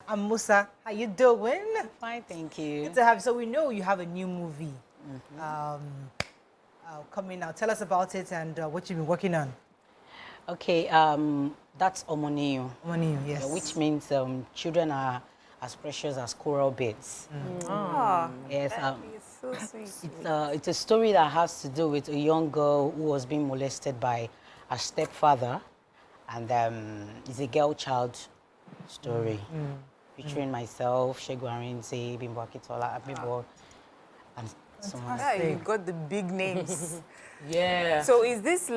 Amusa. How you doing? Fine, thank you. Good to have you. So we know you have a new movie coming out. Tell us about it and what you've been working on. Okay, that's Omoniyo. Omoniyo, yes. Yeah, which means children are as precious as coral beds. Yes, It's so sweet. it's a story that has to do with a young girl who was being molested by her stepfather, and it's a girl child story featuring myself, Shegwarinze, Bimbo Akitola, Abibo, and someone. Yeah, you got the big names. Yeah. So is this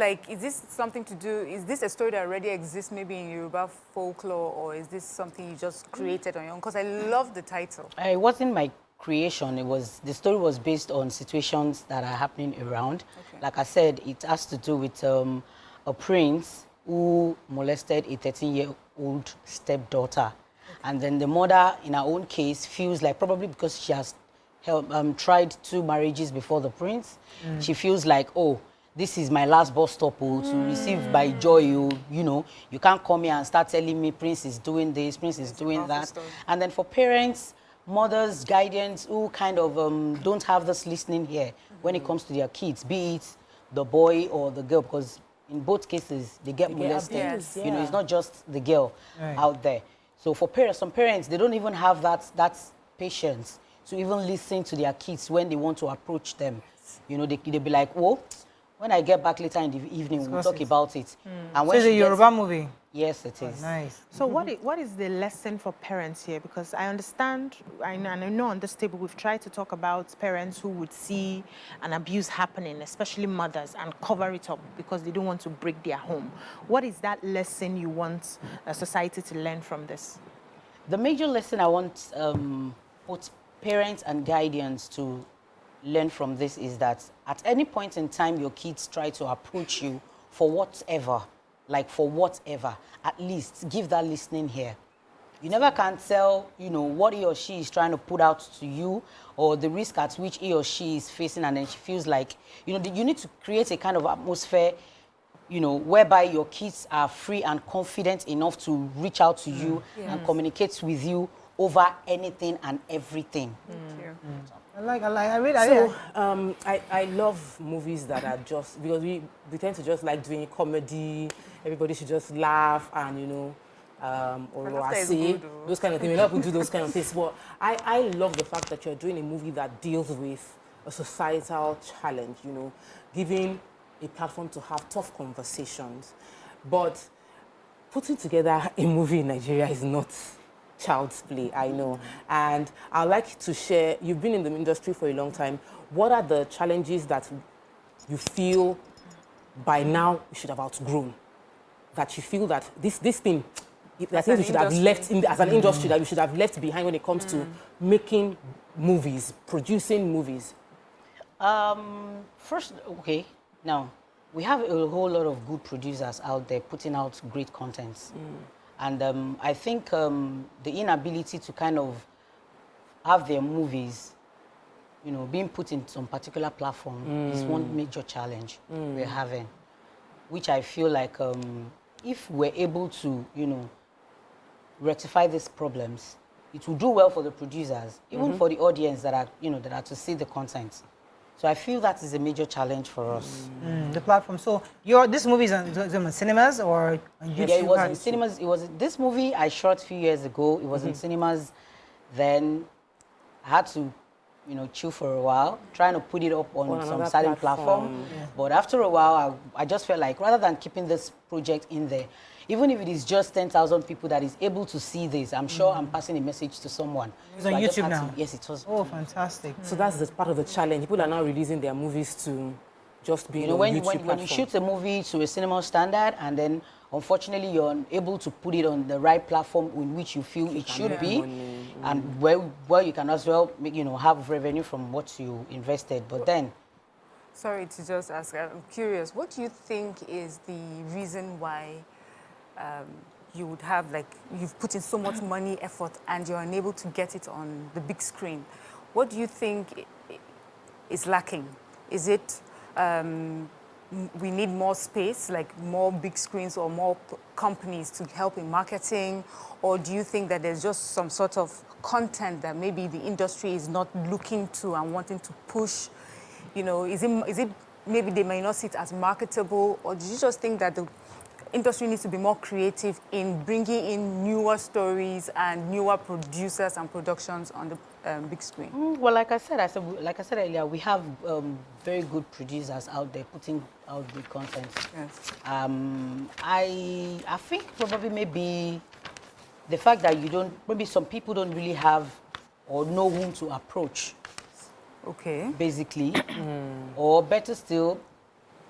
something to do, is this a story that already exists maybe in Yoruba folklore, or is this something you just created on your own? Because I love the title. It wasn't my creation. The story was based on situations that are happening around. Okay. Like I said, it has to do with a prince who molested a 13-year-old stepdaughter. And then the mother, in her own case, feels like, probably because she has tried 2 marriages before the prince, she feels like, oh, this is my last bus stop to receive by joy. You know, you can't come here and start telling me prince is doing this, prince is doing that. And then for parents, mothers, guardians who kind of don't have this listening here when it comes to their kids, be it the boy or the girl, because in both cases they get molested. Yes. You know, it's not just the girl out there. So for parents, some parents, they don't even have that patience to even listen to their kids when they want to approach them. You know, they'll be like, well, when I get back later in the evening, we'll talk about it. And when So it's a Yoruba movie? Yes, it is. Oh, nice. So what is the lesson for parents here? Because I understand, I know on this table we've tried to talk about parents who would see an abuse happening, especially mothers, and cover it up because they don't want to break their home. What is that lesson you want society to learn from this? The major lesson I want both parents and guardians to learn from this is that at any point in time your kids try to approach you for whatever, at least give that listening here. You never can tell, you know, what he or she is trying to put out to you or the risk at which he or she is facing, and then she feels like, you know, you need to create a kind of atmosphere, you know, whereby your kids are free and confident enough to reach out to you and communicate with you over anything and everything. I really. So I love movies that are just, because we tend to just like doing comedy. Everybody should just laugh and, you know, or I see those kind of things. We love to do those kind of things. But I love the fact that you're doing a movie that deals with a societal challenge, you know, giving a platform to have tough conversations. But putting together a movie in Nigeria is not child's play, I know. And I'd like to share, you've been in the industry for a long time. What are the challenges that you feel by now you should have outgrown? That you feel that this thing, that things you should have left in, as an industry, that you should have left behind when it comes to making movies, producing movies? First, okay, now, we have a whole lot of good producers out there putting out great contents. And I think the inability to kind of have their movies, you know, being put in some particular platform is one major challenge we're having, which I feel like if we're able to, you know, rectify these problems, it will do well for the producers, even for the audience that are, you know, that are to see the content. So I feel that is a major challenge for us. The platform. So this movie is on cinemas or on YouTube? Yeah, it was in cinemas. This movie I shot a few years ago. It was in cinemas. Then I had to, you know, chill for a while, trying to put it up on some certain platform. But after a while, I just felt like rather than keeping this project in there, even if it is just 10,000 people that is able to see this, I'm sure I'm passing a message to someone. It's on YouTube now? Yes, it was. Oh, fantastic. So that's the part of the challenge. People are now releasing their movies to just be, You know, on YouTube when you platform. shoot a movie to a cinema standard and then unfortunately you're unable to put it on the right platform in which you feel it should be, and where you can as well make, you know, have revenue from what you invested. But then, Sorry to just ask, I'm curious, what do you think is the reason why you would have, like, you've put in so much money, effort, and you're unable to get it on the big screen? What do you think is lacking? Is it we need more space, like more big screens or more companies to help in marketing? Or do you think that there's just some sort of content that maybe the industry is not looking to and wanting to push? You know, is it maybe they may not see it as marketable? Or do you just think that the industry needs to be more creative in bringing in newer stories and newer producers and productions on the big screen? Well, like I said earlier, we have very good producers out there putting out good content. Yes. I think probably maybe the fact that maybe some people don't really have or know whom to approach. Okay. Basically, or better still,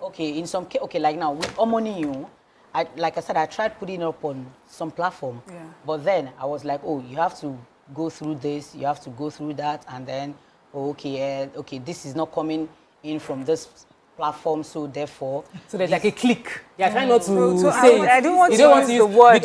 okay, in some case, okay, like now with Omoniyu, like I said, I tried putting it up on some platform, but then I was like, oh, you have to go through this, you have to go through that, and then, okay, this is not coming in from this platform, so therefore. So there's like a click. Yeah, try not to say it. I don't want you to don't want to use the word.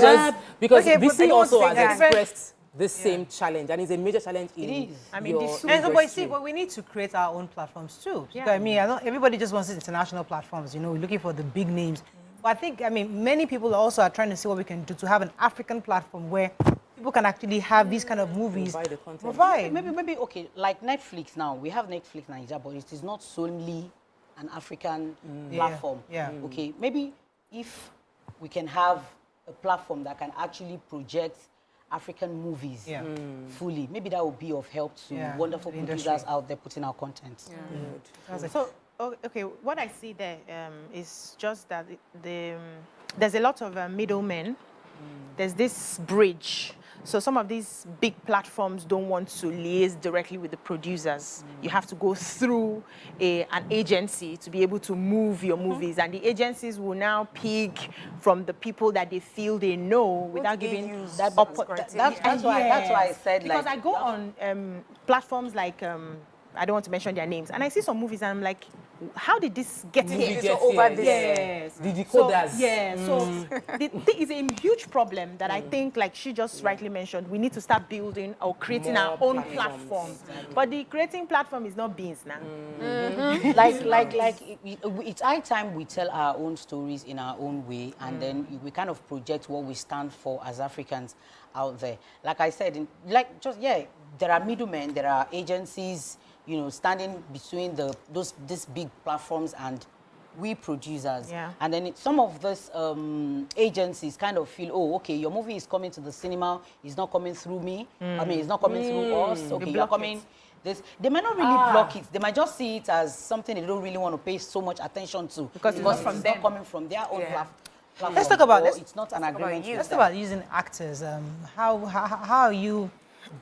because Okay, but I BC don't also think has that- expressed this same challenge, and it's a major challenge in It is. I mean, your this- And so, but you see, industry. but we need to create our own platforms too. Yeah. Because, I mean, everybody just wants international platforms. You know, we're looking for the big names. But I think, I mean, many people also are trying to see what we can do to have an African platform where people can actually have these kind of movies. Provide the content. Provide. Maybe okay, like Netflix now. We have Netflix Nigeria, but it is not solely an African platform. Yeah. Okay, maybe if we can have a platform that can actually project African movies Yeah. fully, maybe that would be of help to Yeah, wonderful the industry. producers out there putting out content. So, okay, what I see there is just that there's a lot of middlemen. There's this bridge. So some of these big platforms don't want to liaise directly with the producers. You have to go through an agency to be able to move your movies, and the agencies will now pick from the people that they feel they know without they giving use that. as criteria? That's why I said, Because like, I go on platforms like I don't want to mention their names, and I see some movies and I'm like, how did this get Movie here? gets over here, this. Yes. The decoders. So, yeah, so the thing is a huge problem that I think, like she just rightly mentioned, we need to start building or creating More our own platforms. platforms. But the creating platform is not beans now. It's high time we tell our own stories in our own way, and then we kind of project what we stand for as Africans out there. Like I said, there are middlemen, there are agencies, you know, standing between these big platforms and we producers. Yeah. And then some of these agencies kind of feel, oh, okay, your movie is coming to the cinema, it's not coming through me. I mean, it's not coming through us. Okay, you're block coming. They might not really block it. They might just see it as something they don't really want to pay so much attention to Because it's not from them. coming from their own platform. Let's talk about- or let's it's not an agreement. Let's talk about using actors. How are you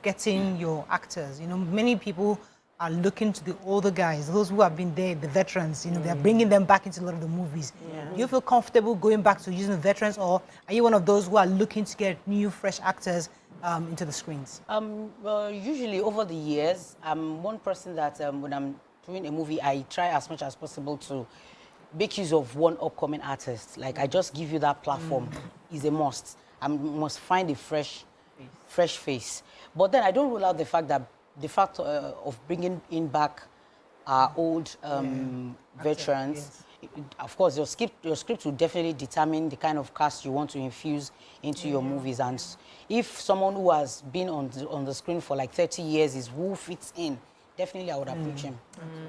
getting your actors? You know, many people are looking to the older guys, those who have been there, the veterans. You know, they're bringing them back into a lot of the movies. Do you feel comfortable going back to using the veterans, or are you one of those who are looking to get new, fresh actors into the screens? Well, usually over the years, I'm one person that when I'm doing a movie, I try as much as possible to make use of one upcoming artist. Like, I just give you that platform. Is a must. I must find a fresh face. But then I don't rule out the fact of bringing in back our old veterans. Of course, your script will definitely determine the kind of cast you want to infuse into your movies. And if someone who has been on the screen for like 30 years is who fits in, definitely I would approach him.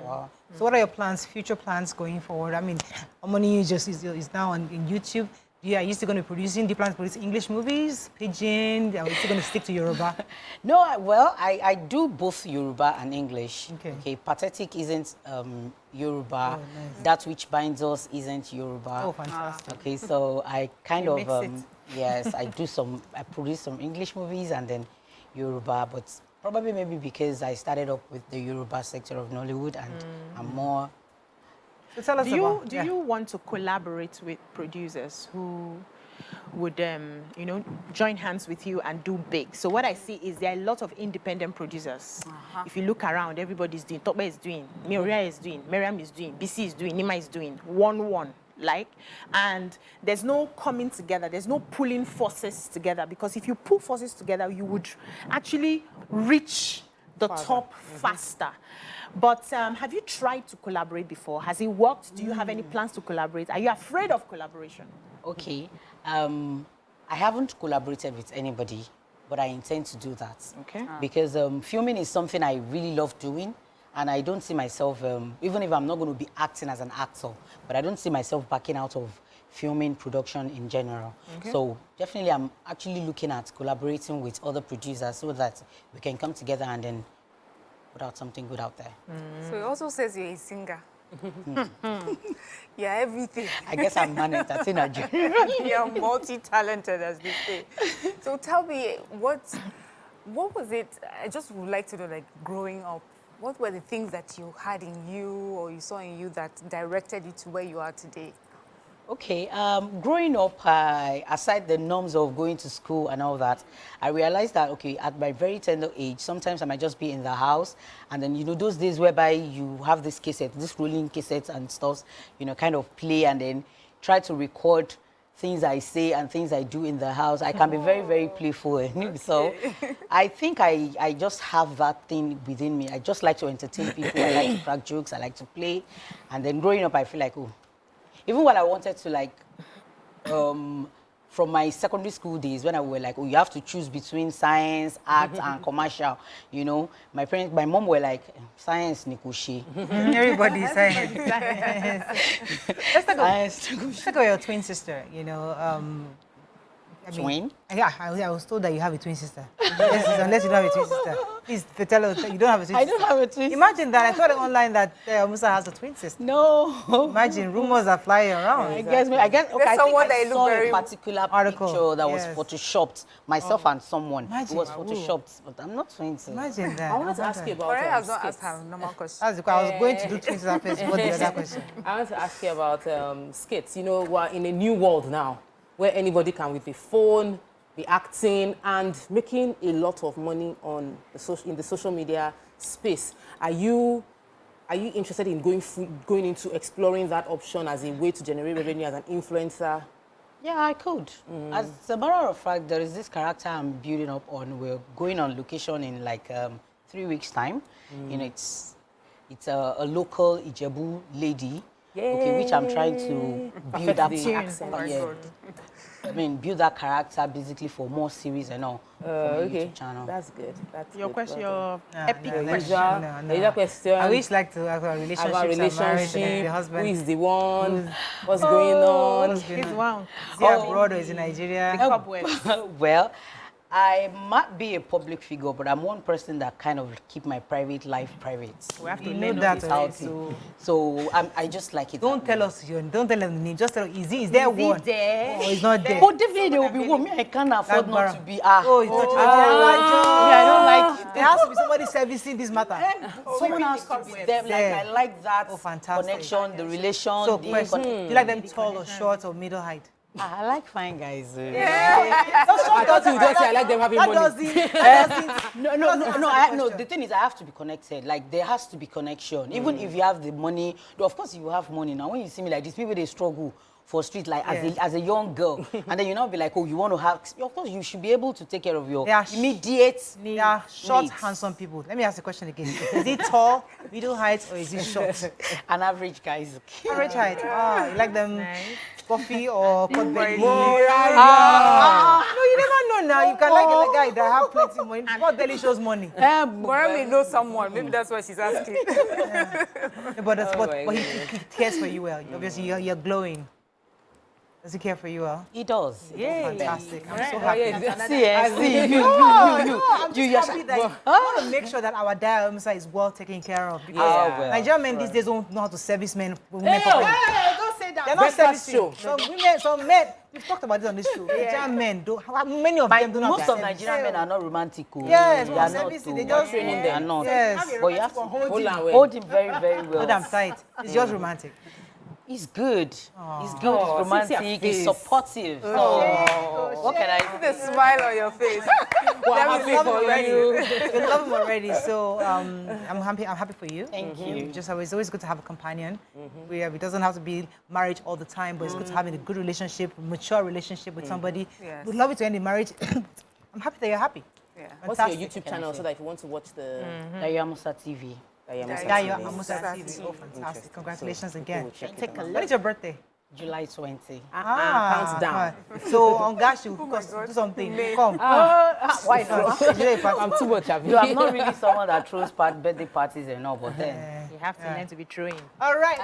Wow. So what are your plans, future plans going forward? I mean, Omoni is now on YouTube. Are you still going to be producing? Do you plan to produce English movies, Pidgin? Are you still going to stick to Yoruba? No, I do both Yoruba and English. Okay. Pathetic isn't Yoruba. Oh, nice. That Which Binds Us isn't Yoruba. Oh, fantastic. Okay, so I kind You of, mix it. yes, I produce some English movies and then Yoruba, but probably maybe because I started up with the Yoruba sector of Nollywood and I'm more. So tell us about. Do you want to collaborate with producers who would, join hands with you and do big? So what I see is there are a lot of independent producers. If you look around, everybody's doing. Tope is doing. Miria is doing. Miriam is doing. BC is doing. Nima is doing. One. And there's no coming together. There's no pulling forces together, because if you pull forces together, you would actually reach the top faster. But have you tried to collaborate before? Has it worked? Do you have any plans to collaborate? Are you afraid of collaboration? Okay. I haven't collaborated with anybody, but I intend to do that. Okay. Because filming is something I really love doing, and I don't see myself, even if I'm not going to be acting as an actor, but I don't see myself backing out of filming production in general. Okay. So definitely I'm actually looking at collaborating with other producers so that we can come together and then put out something good out there. So it also says you're a singer. Yeah, everything. I guess I'm an entertainer. You're multi-talented, as they say. So tell me, what was it? I just would like to know, like, growing up, what were the things that you had in you or you saw in you that directed you to where you are today? Okay, growing up, aside the norms of going to school and all that, I realized that, okay, at my very tender age, sometimes I might just be in the house, and then, you know, those days whereby you have this cassette, this rolling cassette and stuff, you know, kind of play and then try to record things I say and things I do in the house. I can be very, very playful. Okay. So I think I just have that thing within me. I just like to entertain people. I like to crack jokes. I like to play. And then growing up, I feel like, oh, even when I wanted to, like, from my secondary school days, when I were like, oh, you have to choose between science, art, and commercial, you know, my mom were like, science, Nikushi. Everybody science. Let's talk about your twin sister, you know. Twin? Yeah, I was told that you have a twin sister. Unless you don't have a twin sister. Please tell us that you don't have a twin sister. I don't have a twin sister. Imagine that. I thought online that Amusa has a twin sister. No. Imagine, rumors are flying around. I guess, okay, I think I saw a particular article picture that was photoshopped, myself and someone. Imagine. It was photoshopped, but I'm not twin sister. Imagine that. I wanted to ask you about I have not skits. asked her normal question. That's because I was going to do twin sister first, but the other question. I want to ask you about skits. You know, we're in a new world now where anybody can, with a phone, be acting and making a lot of money on in the social media space. Are you interested in going into exploring that option as a way to generate revenue as an influencer? Yeah, I could. As a matter of fact, there is this character I'm building up on. We're going on location in like 3 weeks' time. You know, it's a local Ijebu lady. Okay, which I'm trying to build up the accent. I mean, build that character basically for more series and all. Okay, channel. that's good. That's your good. question, your epic question. Question. I wish like to have a relationship, the husband. Who is the one? What's going on? He's one. Is he abroad or is he in Nigeria? Well, I might be a public figure, but I'm one person that kind of keep my private life private. We have to know learn that already. So I just like it. Don't tell us don't tell them the name. Just tell us, is there one? there? Or it's not there? Oh, definitely there will be one. Me, I can't afford not to be. Oh, it's not I don't like. There has to be somebody servicing this matter. Someone has to be them. Like, I like that connection, the relation. So, question, do you like them tall or short or middle height? I like fine guys. I thought you just say I like them having money. No. The thing is, I have to be connected. Like, there has to be connection. Even if you have the money, though, of course you have money. Now, when you see me like this, people, they struggle for street, like as a young girl. And then you now be like, oh, you want to have, of course, you should be able to take care of your immediate needs. Yeah, short, handsome people. Let me ask the question again. Is it tall, middle height, or is it short? An average guy is okay. Average height. Ah, you like them puffy or pot belly? No, you never know now. You can like a guy that have plenty of money. Pot belly shows money. Morami knows someone. Maybe that's why she's asking. But he cares for you well. Obviously, you're glowing. Does he care for you well? He does. Yeah, fantastic. I'm so happy. I'm just happy that I want to make sure that our Dayo Amusa is well taken care of. Because Nigerian men these days don't know how to service women properly. Don't say that. They're not servicing. Some men, we've talked about this on this show. Nigerian men, many of them do not. Most of Nigerian men are not romantic. Yes, they are servicing. They not just training them. They are not. Yes. But you have to hold him very, very well. Hold him tight. It's just romantic. He's good. He's good. He's romantic. He's supportive. What can I say? The smile on your face. I'm happy for you. We love him already. So I'm happy for you. Thank you. Just it's always good to have a companion. It doesn't have to be marriage all the time, but it's good to have a good relationship, mature relationship with somebody. We'd love it to end in marriage. I'm happy that you're happy. Yeah. What's your Fantastic. YouTube channel so that if you want to watch the Dayo Amusa TV. Dayo Amusa TV. Oh, fantastic. Congratulations again. Take a When look. is your birthday? July 20. Counts down. So on Gashi, because do something. Come. Why not? I'm too much happy. No, I'm not really someone that throws birthday parties and all, but then You have to learn to be throwing. All right.